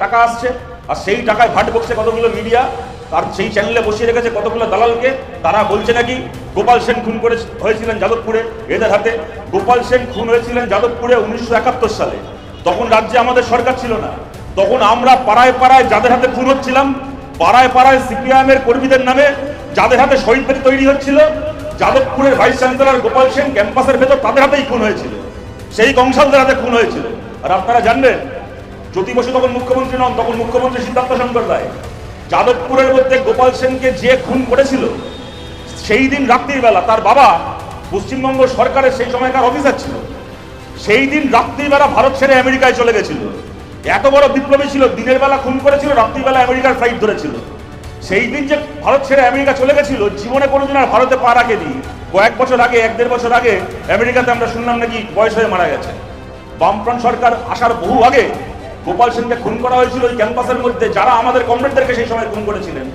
টাকা আসছে, আর সেই টাকায় ভাট বকছে কতগুলো মিডিয়া, আর সেই চ্যানেলে বসিয়ে রেখেছে কতগুলো দালালকে। তারা বলছে নাকি গোপাল সেন খুন হয়েছিলেন যাদবপুরে এদের হাতে। গোপাল সেন খুন হয়েছিলেন যাদবপুরে 1971 সালে। তখন রাজ্যে আমাদের সরকার ছিল না। তখন আমরা পাড়ায় পাড়ায় যাদের হাতে খুন হচ্ছিলাম, পাড়ায় পাড়ায় সিপিআইএম এর কর্মীদের নামে যাদের হাতে শহীদ বেদি তৈরি হচ্ছিল, যাদবপুরের ভাইস চ্যান্সেলর গোপাল সেন ক্যাম্পাসের ভেতর তাদের হাতেই খুন হয়েছিল, সেই কংসালদের হাতে খুন হয়েছিল। আর আপনারা জানবেন, জ্যোতি বসু তখন মুখ্যমন্ত্রী নন, তখন মুখ্যমন্ত্রী সিদ্ধার্থ শঙ্কর রায়। যাদবপুরের মধ্যে গোপাল সেনকে যে খুন করেছিল, সেই দিন রাত্রির বেলা তার বাবা পশ্চিমবঙ্গ সরকারের সেই সময়কার অফিসার ছিল। সেই দিন রাত্রির বেলা ভারত ছেড়ে আমেরিকায় চলে গেছিল। এত বড় বিপ্লবী ছিল, দিনের বেলা খুন করেছিল, রাত্রিবেলা আমেরিকার ফ্লাইট ধরেছিল। সেই দিন যে ভারত ছেড়ে আমেরিকা চলে গেছিল, জীবনে কোনোদিন আর ভারতে পা রাখেনি। কয়েক বছর আগে, 1-1.5 বছর আগে আমেরিকাতে আমরা শুনলাম নাকি বয়স হয়ে মারা গেছে। বামফ্রন্ট সরকার আসার বহু আগে গোপাল সেনকে খুন করা হয়েছিল ওই ক্যাম্পাসের মধ্যে, যারা আমাদের কমরেডদেরকে সেই সময় খুন করেছিলেন।